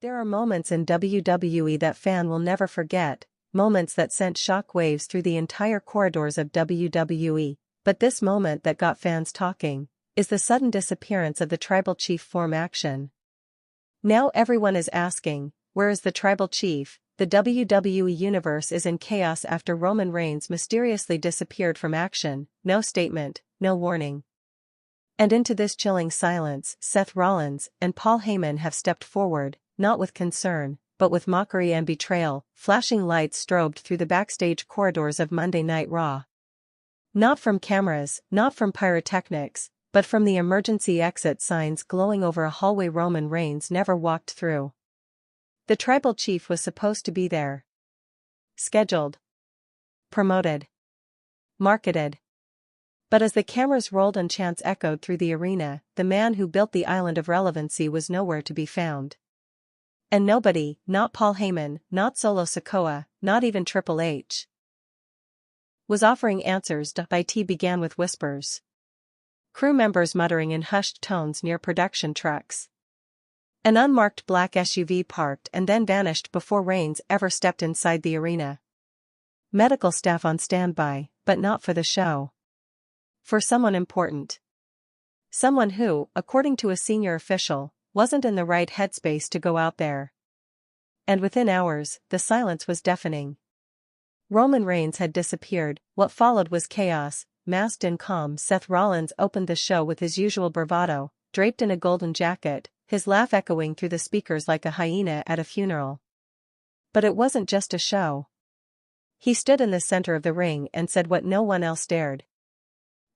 There are moments in WWE that fan will never forget, moments that sent shockwaves through the entire corridors of WWE, but this moment that got fans talking is the sudden disappearance of the Tribal Chief form action. Now everyone is asking, where is the Tribal Chief? The WWE Universe is in chaos after Roman Reigns mysteriously disappeared from action, no statement, no warning. And into this chilling silence, Seth Rollins and Paul Heyman have stepped forward, not with concern, but with mockery and betrayal. Flashing lights strobed through the backstage corridors of Monday Night Raw. Not from cameras, not from pyrotechnics, but from the emergency exit signs glowing over a hallway Roman Reigns never walked through. The Tribal Chief was supposed to be there. Scheduled. Promoted. Marketed. But as the cameras rolled and chants echoed through the arena, the man who built the island of relevancy was nowhere to be found. And nobody, not Paul Heyman, not Solo Sikoa, not even Triple H, was offering answers. It began with whispers. Crew members muttering in hushed tones near production trucks. An unmarked black SUV parked and then vanished before Reigns ever stepped inside the arena. Medical staff on standby, but not for the show. For someone important. Someone who, according to a senior official, wasn't in the right headspace to go out there. And within hours, the silence was deafening. Roman Reigns had disappeared. What followed was chaos. Masked and calm, Seth Rollins opened the show with his usual bravado, draped in a golden jacket, his laugh echoing through the speakers like a hyena at a funeral. But it wasn't just a show. He stood in the center of the ring and said what no one else dared.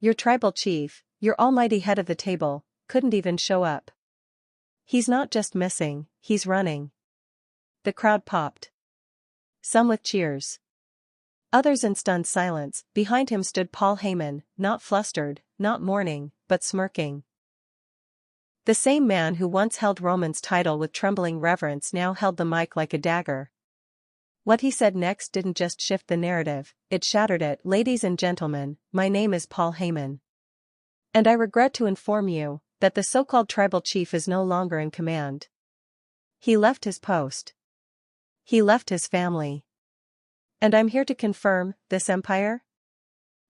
Your Tribal Chief, your almighty head of the table, couldn't even show up. He's not just missing, he's running. The crowd popped. Some with cheers. Others in stunned silence. Behind him stood Paul Heyman, not flustered, not mourning, but smirking. The same man who once held Roman's title with trembling reverence now held the mic like a dagger. What he said next didn't just shift the narrative, it shattered it. Ladies and gentlemen, my name is Paul Heyman. And I regret to inform you that the so-called Tribal Chief is no longer in command. He left his post. He left his family. And I'm here to confirm, this empire?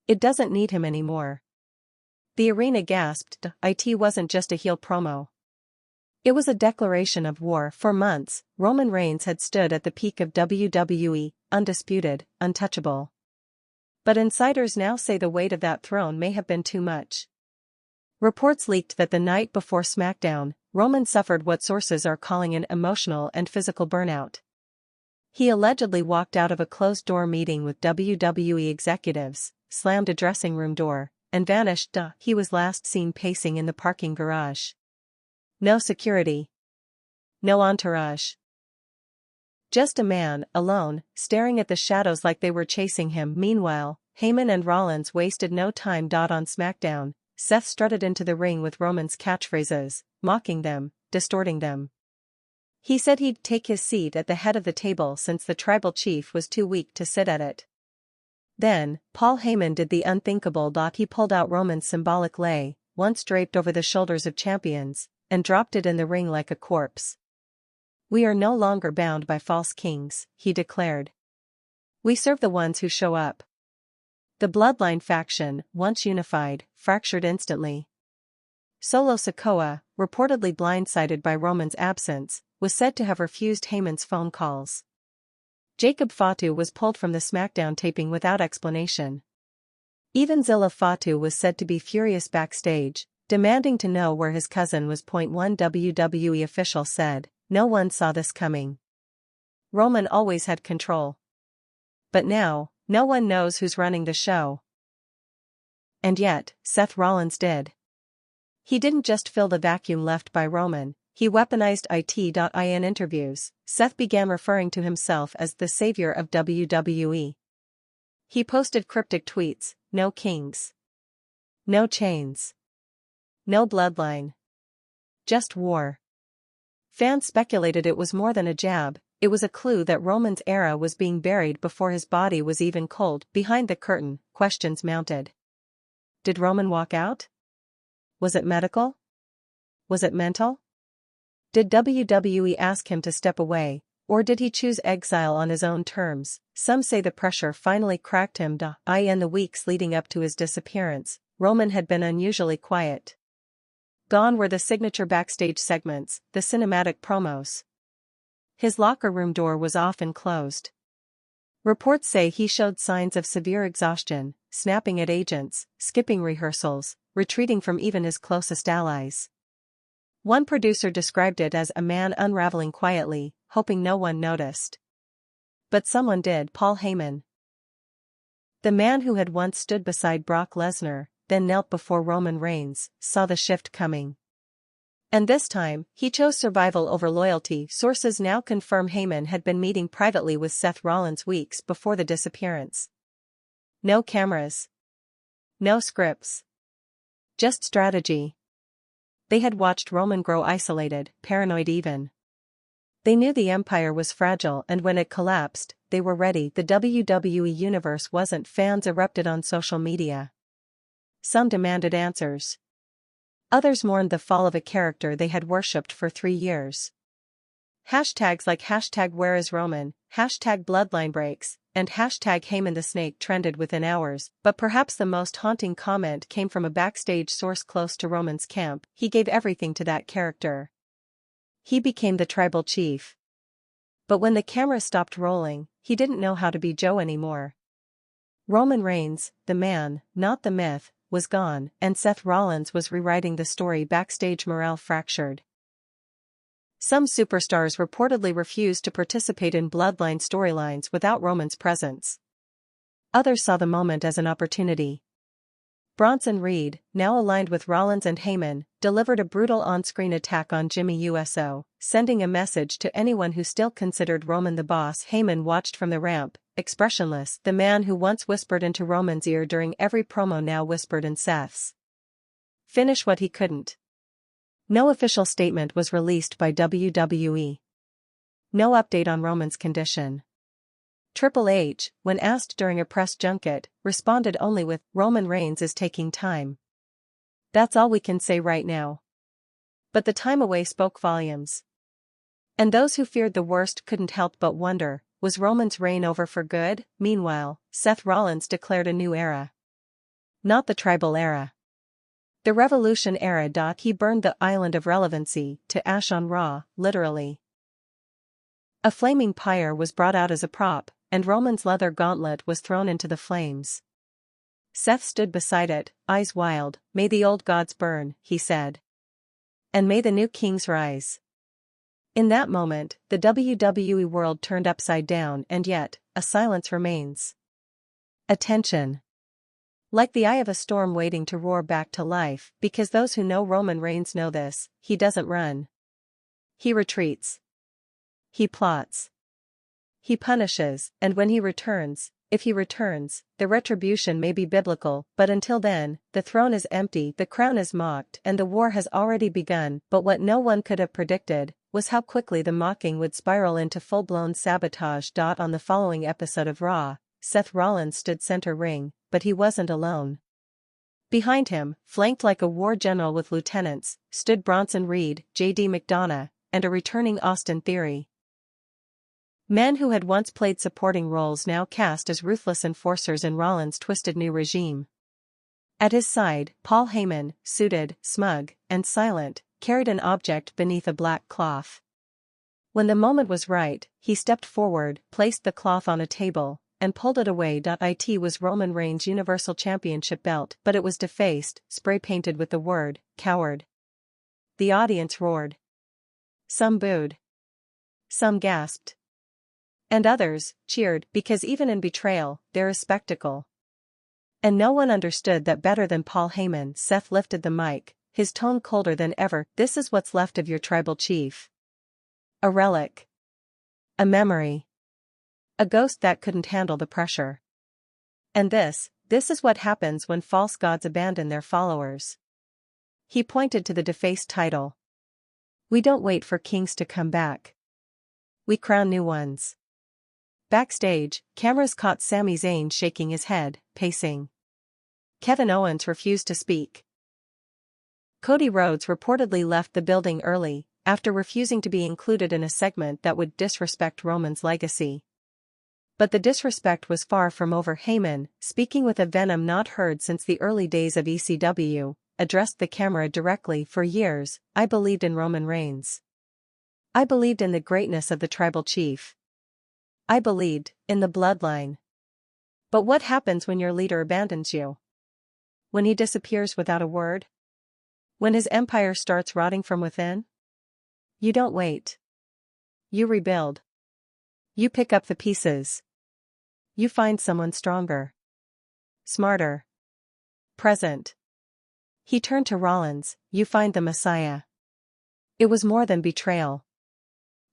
It doesn't need him anymore. The arena gasped. It wasn't just a heel promo. It was a declaration of war. For months, Roman Reigns had stood at the peak of WWE, undisputed, untouchable. But insiders now say the weight of that throne may have been too much. Reports leaked that the night before SmackDown, Roman suffered what sources are calling an emotional and physical burnout. He allegedly walked out of a closed-door meeting with WWE executives, slammed a dressing room door, and vanished. He was last seen pacing in the parking garage. No security. No entourage. Just a man, alone, staring at the shadows like they were chasing him. Meanwhile, Heyman and Rollins wasted no time. On SmackDown, Seth strutted into the ring with Roman's catchphrases, mocking them, distorting them. He said he'd take his seat at the head of the table since the Tribal Chief was too weak to sit at it. Then, Paul Heyman did the unthinkable. He pulled out Roman's symbolic lei, once draped over the shoulders of champions, and dropped it in the ring like a corpse. We are no longer bound by false kings, he declared. We serve the ones who show up. The Bloodline faction, once unified, fractured instantly. Solo Sikoa, reportedly blindsided by Roman's absence, was said to have refused Heyman's phone calls. Jacob Fatu was pulled from the SmackDown taping without explanation. Even Zilla Fatu was said to be furious backstage, demanding to know where his cousin was. One WWE official said, no one saw this coming. Roman always had control. But now, no one knows who's running the show. And yet, Seth Rollins did. He didn't just fill the vacuum left by Roman, he weaponized it. In interviews, Seth began referring to himself as the savior of WWE. He posted cryptic tweets, no kings. No chains. No bloodline. Just war. Fans speculated it was more than a jab, it was a clue that Roman's era was being buried before his body was even cold. Behind the curtain, questions mounted. Did Roman walk out? Was it medical? Was it mental? Did WWE ask him to step away, or did he choose exile on his own terms? Some say the pressure finally cracked him. In the weeks leading up to his disappearance, Roman had been unusually quiet. Gone were the signature backstage segments, the cinematic promos. His locker room door was often closed. Reports say he showed signs of severe exhaustion, snapping at agents, skipping rehearsals, retreating from even his closest allies. One producer described it as a man unraveling quietly, hoping no one noticed. But someone did. Paul Heyman, the man who had once stood beside Brock Lesnar, then knelt before Roman Reigns, saw the shift coming. And this time, he chose survival over loyalty. Sources now confirm Heyman had been meeting privately with Seth Rollins weeks before the disappearance. No cameras. No scripts. Just strategy. They had watched Roman grow isolated, paranoid even. They knew the empire was fragile, and when it collapsed, they were ready. The WWE Universe wasn't. Fans erupted on social media. Some demanded answers. Others mourned the fall of a character they had worshipped for 3 years. Hashtags like #WhereIsRoman, #BloodlineBreaks, and #Heyman the Snake trended within hours, but perhaps the most haunting comment came from a backstage source close to Roman's camp. He gave everything to that character. He became the tribal chief. But when the camera stopped rolling, he didn't know how to be Joe anymore. Roman Reigns, the man, not the myth, was gone, and Seth Rollins was rewriting the story. Backstage morale fractured. Some superstars reportedly refused to participate in Bloodline storylines without Roman's presence. Others saw the moment as an opportunity. Bronson Reed, now aligned with Rollins and Heyman, delivered a brutal on-screen attack on Jimmy Uso, sending a message to anyone who still considered Roman the boss. Heyman watched from the ramp, expressionless. The man who once whispered into Roman's ear during every promo now whispered in Seth's. Finish what he couldn't. No official statement was released by WWE. No update on Roman's condition. Triple H, when asked during a press junket, responded only with, "Roman Reigns is taking time. That's all we can say right now." But the time away spoke volumes. And those who feared the worst couldn't help but wonder, was Roman's reign over for good? Meanwhile, Seth Rollins declared a new era. Not the tribal era. The Revolution era. He burned the island of relevancy to ash on Raw, literally. A flaming pyre was brought out as a prop, and Roman's leather gauntlet was thrown into the flames. Seth stood beside it, eyes wild. "May the old gods burn," he said. "And may the new kings rise." In that moment, the WWE world turned upside down, and yet, a silence remains. Attention. Like the eye of a storm waiting to roar back to life, because those who know Roman Reigns know this: he doesn't run. He retreats. He plots. He punishes, and when he returns, if he returns, the retribution may be biblical, but until then, the throne is empty, the crown is mocked, and the war has already begun. But what no one could have predicted was how quickly the mocking would spiral into full-blown sabotage. On the following episode of Raw, Seth Rollins stood center ring, but he wasn't alone. Behind him, flanked like a war general with lieutenants, stood Bronson Reed, J.D. McDonough, and a returning Austin Theory. Men who had once played supporting roles now cast as ruthless enforcers in Rollins' twisted new regime. At his side, Paul Heyman, suited, smug, and silent, carried an object beneath a black cloth. When the moment was right, he stepped forward, placed the cloth on a table, and pulled it away. It was Roman Reigns' Universal Championship belt, but it was defaced, spray-painted with the word, "Coward." The audience roared. Some booed. Some gasped. And others cheered, because even in betrayal, there is spectacle. And no one understood that better than Paul Heyman. Seth lifted the mic, his tone colder than ever. "This is what's left of your tribal chief. A relic. A memory. A ghost that couldn't handle the pressure. And this is what happens when false gods abandon their followers." He pointed to the defaced title. "We don't wait for kings to come back. We crown new ones." Backstage, cameras caught Sami Zayn shaking his head, pacing. Kevin Owens refused to speak. Cody Rhodes reportedly left the building early, after refusing to be included in a segment that would disrespect Roman's legacy. But the disrespect was far from over. Heyman, speaking with a venom not heard since the early days of ECW, addressed the camera directly. For years, I believed in Roman Reigns. I believed in the greatness of the tribal chief. I believed in the bloodline. But what happens when your leader abandons you? When he disappears without a word? When his empire starts rotting from within? You don't wait. You rebuild. You pick up the pieces. You find someone stronger, smarter, present. He turned to Rollins. You find the Messiah. It was more than betrayal.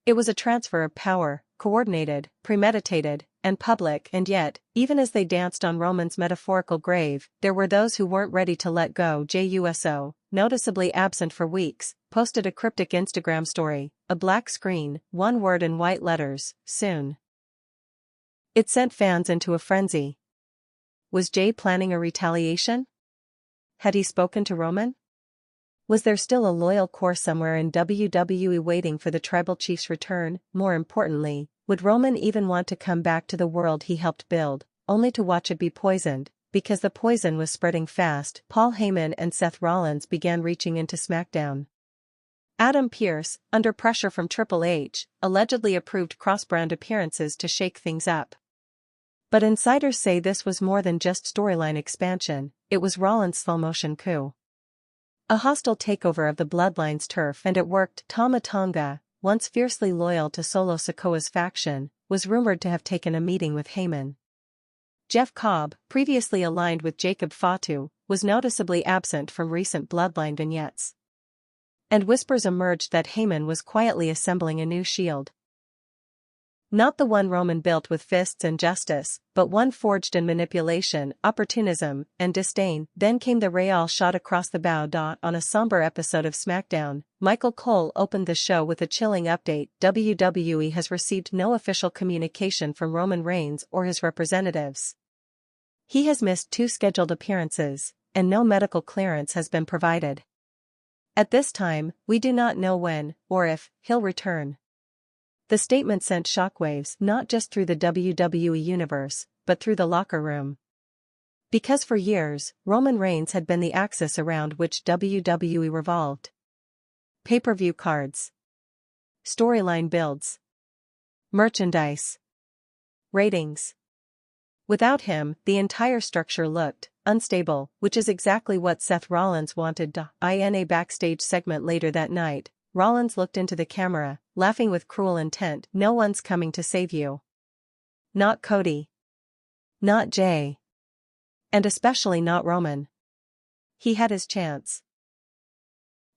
It was a transfer of power, coordinated, premeditated, and public. And yet, even as they danced on Roman's metaphorical grave, there were those who weren't ready to let go. JUSO, noticeably absent for weeks, posted a cryptic Instagram story, a black screen, one word in white letters, soon. It sent fans into a frenzy. Was Jay planning a retaliation? Had he spoken to Roman? Was there still a loyal core somewhere in WWE waiting for the tribal chief's return? More importantly, would Roman even want to come back to the world he helped build, only to watch it be poisoned? Because the poison was spreading fast, Paul Heyman and Seth Rollins began reaching into SmackDown. Adam Pearce, under pressure from Triple H, allegedly approved cross-brand appearances to shake things up. But insiders say this was more than just storyline expansion, it was Rollins' slow-motion coup. A hostile takeover of the Bloodline's turf, and it worked. Tama Tonga, once fiercely loyal to Solo Sikoa's faction, was rumored to have taken a meeting with Heyman. Jeff Cobb, previously aligned with Jacob Fatu, was noticeably absent from recent Bloodline vignettes. And whispers emerged that Heyman was quietly assembling a new Shield. Not the one Roman built with fists and justice, but one forged in manipulation, opportunism, and disdain. Then came the Real shot across the bow. On a somber episode of SmackDown, Michael Cole opened the show with a chilling update. WWE has received no official communication from Roman Reigns or his representatives. He has missed 2 scheduled appearances, and no medical clearance has been provided. At this time, we do not know when, or if, he'll return. The statement sent shockwaves not just through the WWE Universe, but through the locker room. Because for years, Roman Reigns had been the axis around which WWE revolved. Pay-per-view cards. Storyline builds. Merchandise. Ratings. Without him, the entire structure looked unstable, which is exactly what Seth Rollins wanted. In a backstage segment later that night, Rollins looked into the camera, laughing with cruel intent. No one's coming to save you. Not Cody. Not Jay. And especially not Roman. He had his chance.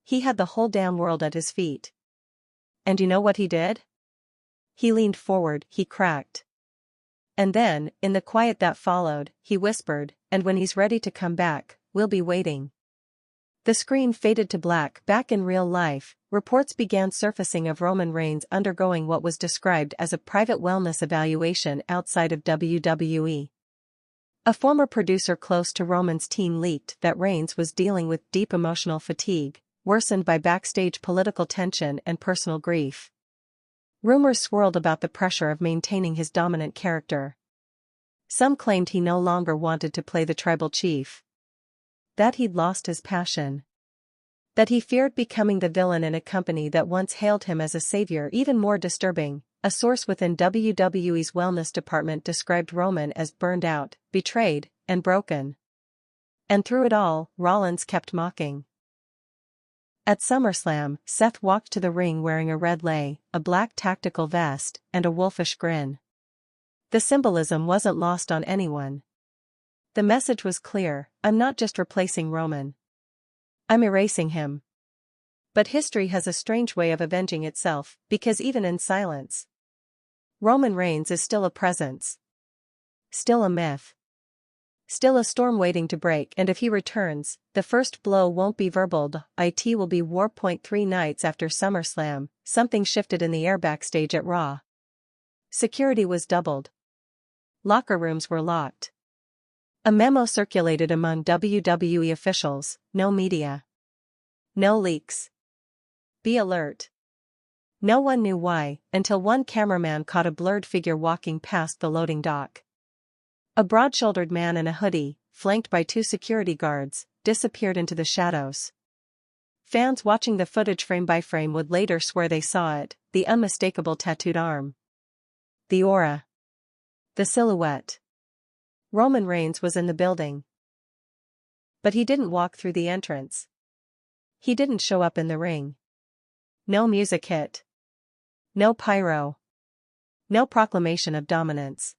He had the whole damn world at his feet. And you know what he did? He leaned forward, he cracked. And then, in the quiet that followed, he whispered, "And when he's ready to come back, we'll be waiting." The screen faded to black. Back in real life, reports began surfacing of Roman Reigns undergoing what was described as a private wellness evaluation outside of WWE. A former producer close to Roman's team leaked that Reigns was dealing with deep emotional fatigue, worsened by backstage political tension and personal grief. Rumors swirled about the pressure of maintaining his dominant character. Some claimed he no longer wanted to play the tribal chief. That he'd lost his passion. That he feared becoming the villain in a company that once hailed him as a savior. Even more disturbing, a source within WWE's wellness department described Roman as burned out, betrayed, and broken. And through it all, Rollins kept mocking. At SummerSlam, Seth walked to the ring wearing a red lei, a black tactical vest, and a wolfish grin. The symbolism wasn't lost on anyone. The message was clear: I'm not just replacing Roman. I'm erasing him. But history has a strange way of avenging itself, because even in silence, Roman Reigns is still a presence. Still a myth. Still a storm waiting to break. And if he returns, the first blow won't be verbal. It will be war. 3 nights after SummerSlam, something shifted in the air backstage at Raw. Security was doubled. Locker rooms were locked. A memo circulated among WWE officials: no media. No leaks. Be alert. No one knew why, until one cameraman caught a blurred figure walking past the loading dock. A broad-shouldered man in a hoodie, flanked by two security guards, disappeared into the shadows. Fans watching the footage frame by frame would later swear they saw it, the unmistakable tattooed arm. The aura. The silhouette. Roman Reigns was in the building. But he didn't walk through the entrance. He didn't show up in the ring. No music hit. No pyro. No proclamation of dominance.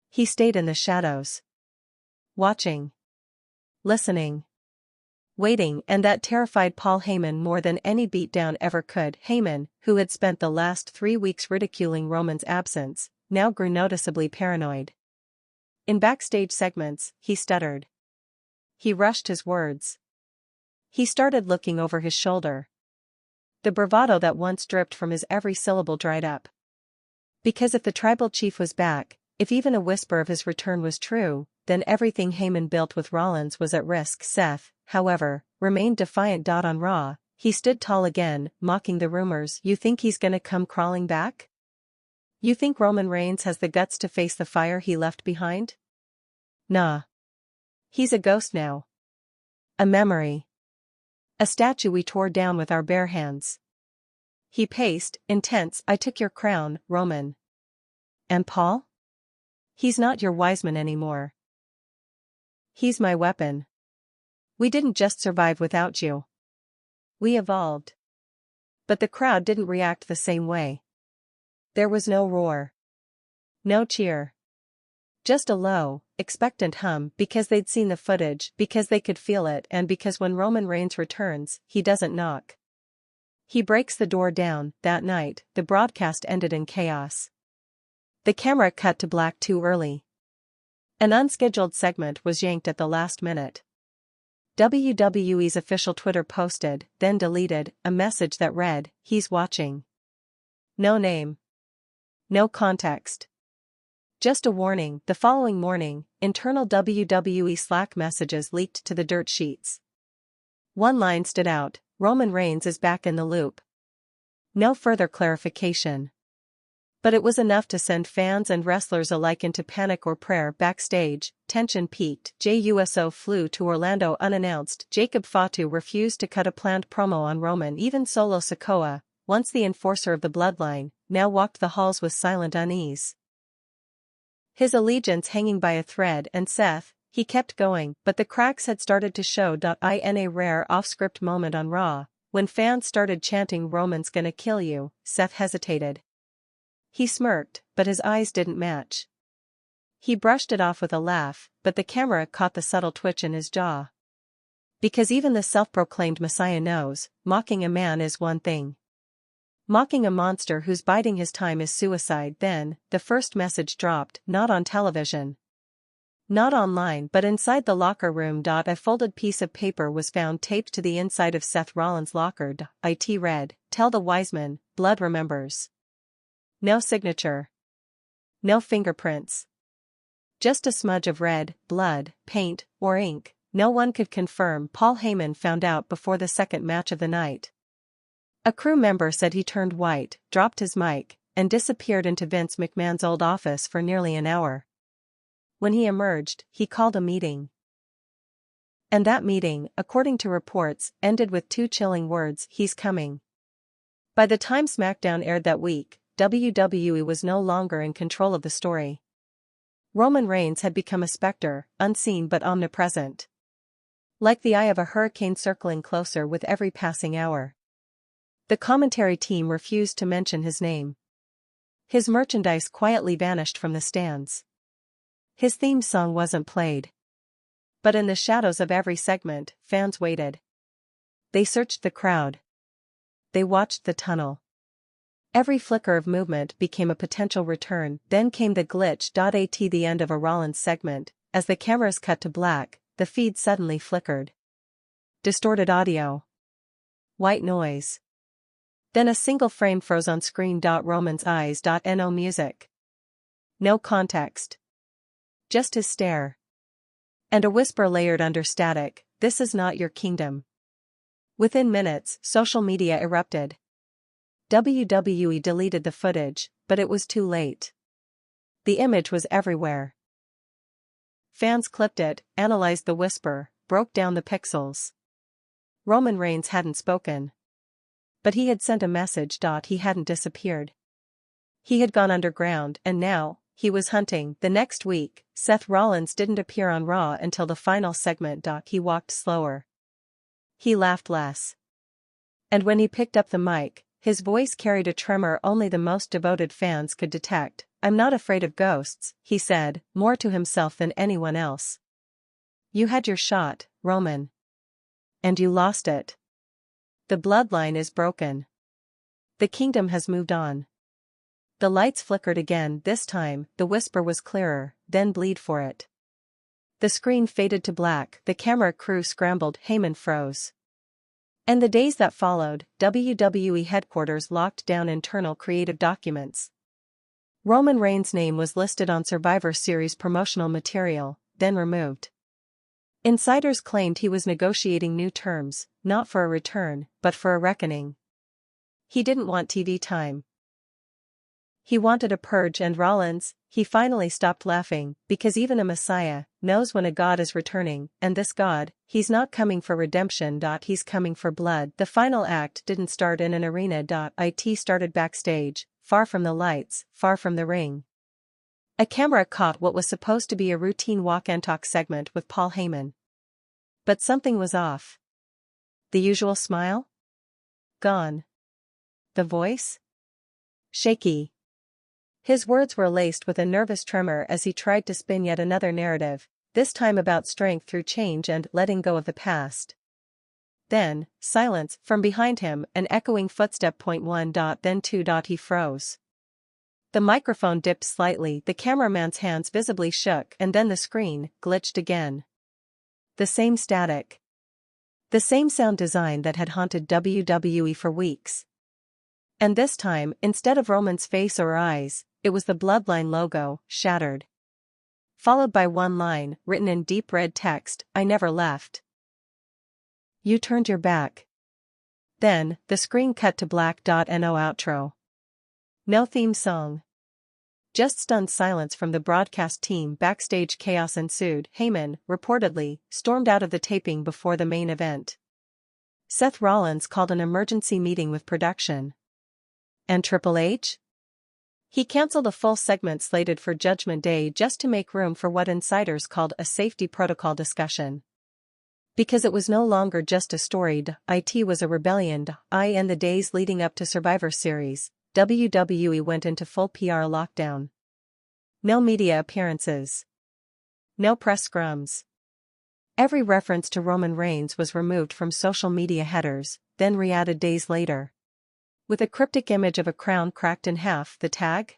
He stayed in the shadows. Watching. Listening. Waiting, and that terrified Paul Heyman more than any beatdown ever could. Heyman, who had spent the last 3 weeks ridiculing Roman's absence, now grew noticeably paranoid. In backstage segments, he stuttered. He rushed his words. He started looking over his shoulder. The bravado that once dripped from his every syllable dried up. Because if the tribal chief was back, if even a whisper of his return was true, then everything Heyman built with Rollins was at risk. Seth, however, remained defiant. On Raw, he stood tall again, mocking the rumors. You think he's gonna come crawling back? You think Roman Reigns has the guts to face the fire he left behind? Nah. He's a ghost now. A memory. A statue we tore down with our bare hands. He paced, intense. I took your crown, Roman. And Paul? He's not your Wiseman anymore. He's my weapon. We didn't just survive without you. We evolved. But the crowd didn't react the same way. There was no roar. No cheer. Just a low, expectant hum, because they'd seen the footage, because they could feel it, and because when Roman Reigns returns, he doesn't knock. He breaks the door down. That night, the broadcast ended in chaos. The camera cut to black too early. An unscheduled segment was yanked at the last minute. WWE's official Twitter posted, then deleted, a message that read, "He's watching." No name. No context. Just a warning. The following morning, internal WWE Slack messages leaked to the dirt sheets. One line stood out, Roman Reigns is back in the loop. No further clarification. But it was enough to send fans and wrestlers alike into panic or prayer. Backstage, tension peaked. Jey Uso flew to Orlando unannounced. Jacob Fatu refused to cut a planned promo on Roman. Even Solo Sikoa, once the enforcer of the Bloodline, now walked the halls with silent unease. His allegiance hanging by a thread. And Seth, he kept going, but the cracks had started to show. In a rare off-script moment on Raw, when fans started chanting "Roman's gonna kill you," Seth hesitated. He smirked, but his eyes didn't match. He brushed it off with a laugh, but the camera caught the subtle twitch in his jaw. Because even the self-proclaimed Messiah knows, mocking a man is one thing. Mocking a monster who's biding his time is suicide. Then, the first message dropped, not on television. Not online, but inside the locker room. A folded piece of paper was found taped to the inside of Seth Rollins' locker. It read, "Tell the Wiseman, blood remembers." No signature. No fingerprints. Just a smudge of red, blood, paint, or ink. No one could confirm. Paul Heyman found out before the second match of the night. A crew member said he turned white, dropped his mic, and disappeared into Vince McMahon's old office for nearly an hour. When he emerged, he called a meeting. And that meeting, according to reports, ended with 2 chilling words, "He's coming." By the time SmackDown aired that week, WWE was no longer in control of the story. Roman Reigns had become a specter, unseen but omnipresent. Like the eye of a hurricane circling closer with every passing hour. The commentary team refused to mention his name. His merchandise quietly vanished from the stands. His theme song wasn't played. But in the shadows of every segment, fans waited. They searched the crowd. They watched the tunnel. Every flicker of movement became a potential return. Then came the glitch. At the end of a Rollins segment, as the cameras cut to black, the feed suddenly flickered. Distorted audio. White noise. Then a single frame froze on screen. Roman's eyes. No music. No context. Just his stare. And a whisper layered under static, "This is not your kingdom." Within minutes, social media erupted. WWE deleted the footage, but it was too late. The image was everywhere. Fans clipped it, analyzed the whisper, broke down the pixels. Roman Reigns hadn't spoken. But he had sent a message. He hadn't disappeared. He had gone underground, and now, he was hunting. The next week, Seth Rollins didn't appear on Raw until the final segment. He walked slower. He laughed less. And when he picked up the mic, his voice carried a tremor only the most devoted fans could detect. "I'm not afraid of ghosts," he said, more to himself than anyone else. "You had your shot, Roman. And you lost it. The bloodline is broken. The kingdom has moved on." The lights flickered again. This time, the whisper was clearer, "Then bleed for it." The screen faded to black, the camera crew scrambled, Heyman froze. And the days that followed, WWE headquarters locked down internal creative documents. Roman Reigns' name was listed on Survivor Series promotional material, then removed. Insiders claimed he was negotiating new terms, not for a return, but for a reckoning. He didn't want TV time. He wanted a purge, and Rollins, he finally stopped laughing, because even a messiah knows when a god is returning, and this god, he's not coming for redemption. He's coming for blood. The final act didn't start in an arena. It started backstage, far from the lights, far from the ring. A camera caught what was supposed to be a routine walk and talk segment with Paul Heyman. But something was off. The usual smile? Gone. The voice? Shaky. His words were laced with a nervous tremor as he tried to spin yet another narrative, this time about strength through change and letting go of the past. Then, silence, from behind him, an echoing footstep. Point 1. Then 2. He froze. The microphone dipped slightly, the cameraman's hands visibly shook, and then the screen glitched again. The same static. The same sound design that had haunted WWE for weeks. And this time, instead of Roman's face or eyes, it was the Bloodline logo, shattered. Followed by one line, written in deep red text, "I never left. You turned your back." Then, the screen cut to black. No outro. No theme song. Just stunned silence from the broadcast team. Backstage chaos ensued. Heyman, reportedly, stormed out of the taping before the main event. Seth Rollins called an emergency meeting with production. And Triple H? He canceled a full segment slated for Judgment Day just to make room for what insiders called a safety protocol discussion. Because it was no longer just a story. It was a rebellion. In the days leading up to Survivor Series, WWE went into full PR lockdown. No media appearances. No press scrums. Every reference to Roman Reigns was removed from social media headers, then re-added days later. With a cryptic image of a crown cracked in half. The tag?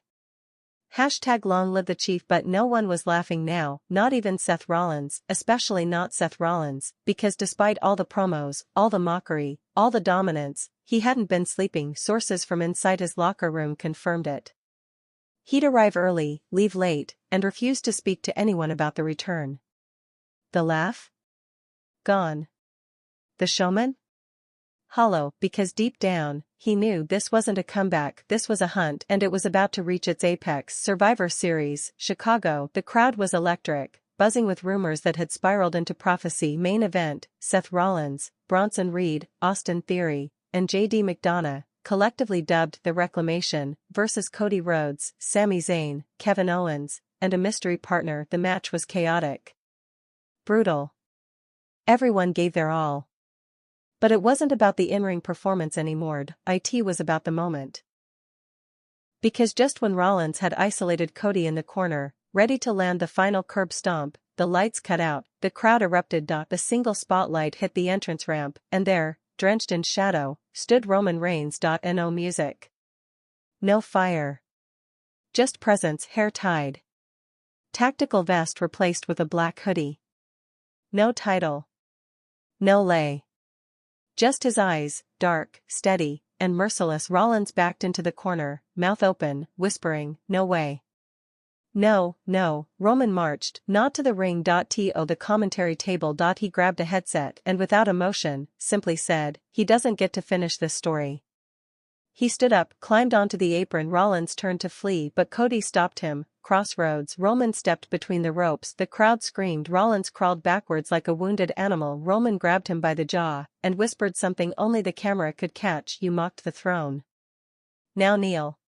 Hashtag long live the chief. But no one was laughing now, not even Seth Rollins, especially not Seth Rollins, because despite all the promos, all the mockery, all the dominance, he hadn't been sleeping. Sources from inside his locker room confirmed it. He'd arrive early, leave late, and refuse to speak to anyone about the return. The laugh? Gone. The showman? Hollow, because deep down, he knew this wasn't a comeback, this was a hunt, and it was about to reach its apex. Survivor Series, Chicago. The crowd was electric, buzzing with rumors that had spiraled into prophecy. Main event, Seth Rollins, Bronson Reed, Austin Theory, and J.D. McDonough, collectively dubbed The Reclamation, versus Cody Rhodes, Sami Zayn, Kevin Owens, and a mystery partner. The match was chaotic. Brutal. Everyone gave their all. But it wasn't about the in-ring performance anymore. It was about the moment. Because just when Rollins had isolated Cody in the corner, ready to land the final curb stomp, the lights cut out, the crowd erupted. The single spotlight hit the entrance ramp, and there, drenched in shadow, stood Roman Reigns. No music. No fire. Just presence, hair tied. Tactical vest replaced with a black hoodie. No title. No lay. Just his eyes, dark, steady, and merciless. Rollins backed into the corner, mouth open, whispering, "No way. No, no." Roman marched, not to the ring. To the commentary table. He grabbed a headset and without emotion, simply said, "He doesn't get to finish this story." He stood up, climbed onto the apron. Rollins turned to flee, but Cody stopped him. Crossroads, Roman stepped between the ropes. The crowd screamed. Rollins crawled backwards like a wounded animal. Roman grabbed him by the jaw and whispered something only the camera could catch. "You mocked the throne. Now kneel."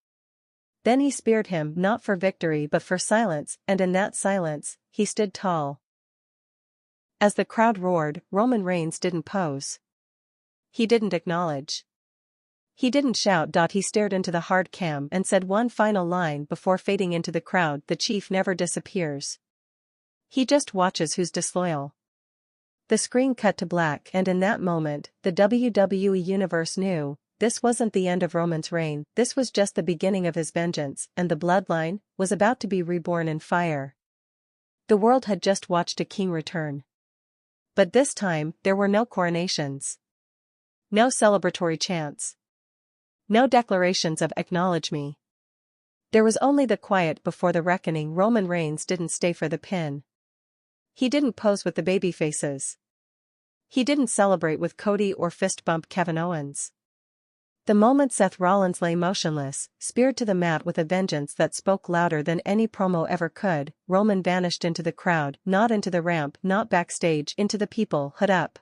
Then he speared him, not for victory but for silence, and in that silence, he stood tall. As the crowd roared, Roman Reigns didn't pose. He didn't acknowledge. He didn't shout. He stared into the hard cam and said one final line before fading into the crowd: "The chief never disappears. He just watches who's disloyal." The screen cut to black, and in that moment, the WWE Universe knew this wasn't the end of Roman's reign. This was just the beginning of his vengeance, and the Bloodline was about to be reborn in fire. The world had just watched a king return. But this time, there were no coronations. No celebratory chants. No declarations of "acknowledge me." There was only the quiet before the reckoning. Roman Reigns didn't stay for the pin. He didn't pose with the babyfaces. He didn't celebrate with Cody or fist bump Kevin Owens. The moment Seth Rollins lay motionless, speared to the mat with a vengeance that spoke louder than any promo ever could, Roman vanished into the crowd, not into the ramp, not backstage, into the people, hood up,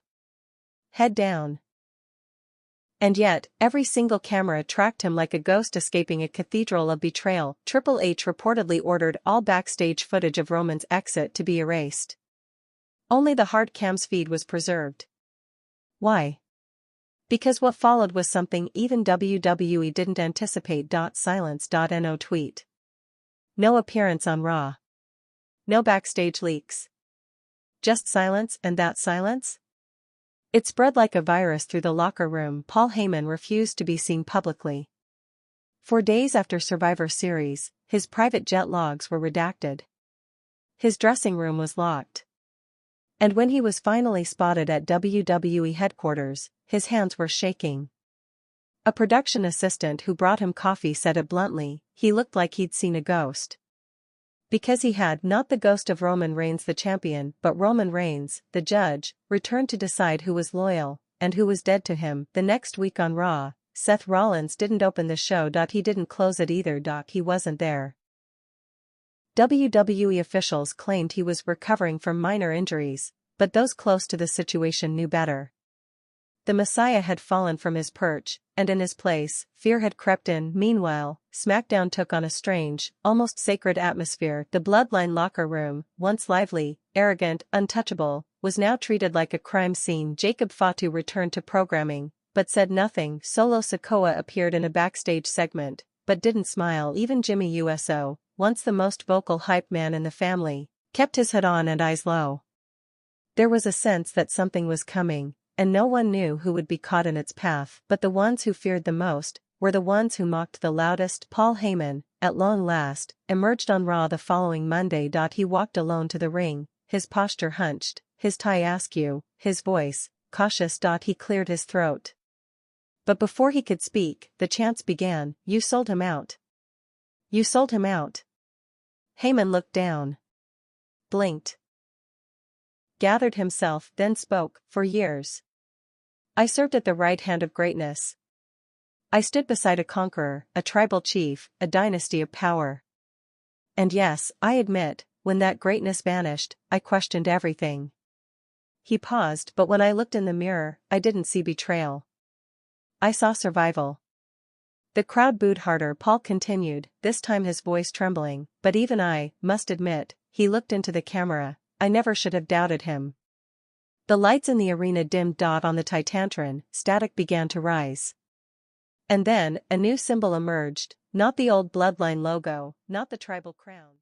head down. And yet, every single camera tracked him like a ghost escaping a cathedral of betrayal. Triple H reportedly ordered all backstage footage of Roman's exit to be erased. Only the hard cam's feed was preserved. Why? Because what followed was something even WWE didn't anticipate. Silence. No tweet. No appearance on Raw. No backstage leaks. Just silence, and that silence? It spread like a virus through the locker room. Paul Heyman refused to be seen publicly. For days after Survivor Series, his private jet logs were redacted. His dressing room was locked. And when he was finally spotted at WWE headquarters, his hands were shaking. A production assistant who brought him coffee said it bluntly: he looked like he'd seen a ghost. Because he had not the ghost of Roman Reigns the champion, but Roman Reigns, the judge, returned to decide who was loyal, and who was dead to him. The next week on Raw, Seth Rollins didn't open the show. He didn't close it either. He wasn't there. WWE officials claimed he was recovering from minor injuries, but those close to the situation knew better. The Messiah had fallen from his perch, and in his place, fear had crept in. Meanwhile, SmackDown took on a strange, almost sacred atmosphere. The Bloodline locker room, once lively, arrogant, untouchable, was now treated like a crime scene. Jacob Fatu returned to programming, but said nothing. Solo Sikoa appeared in a backstage segment, but didn't smile. Even Jimmy Uso, once the most vocal hype man in the family, kept his head on and eyes low. There was a sense that something was coming, and no one knew who would be caught in its path. But the ones who feared the most were the ones who mocked the loudest. Paul Heyman, at long last, emerged on Raw the following Monday. He walked alone to the ring, his posture hunched, his tie askew, his voice cautious. He cleared his throat. But before he could speak, the chants began: "You sold him out. You sold him out." Heyman looked down, blinked, gathered himself, then spoke: "For years, I served at the right hand of greatness. I stood beside a conqueror, a tribal chief, a dynasty of power. And yes, I admit, when that greatness vanished, I questioned everything." He paused, but when I looked in the mirror, I didn't see betrayal. I saw survival. The crowd booed harder. Paul continued, this time his voice trembling, "But even I must admit," he looked into the camera, "I never should have doubted him." The lights in the arena dimmed. On the Titantron, static began to rise. And then, a new symbol emerged, not the old Bloodline logo, not the tribal crown.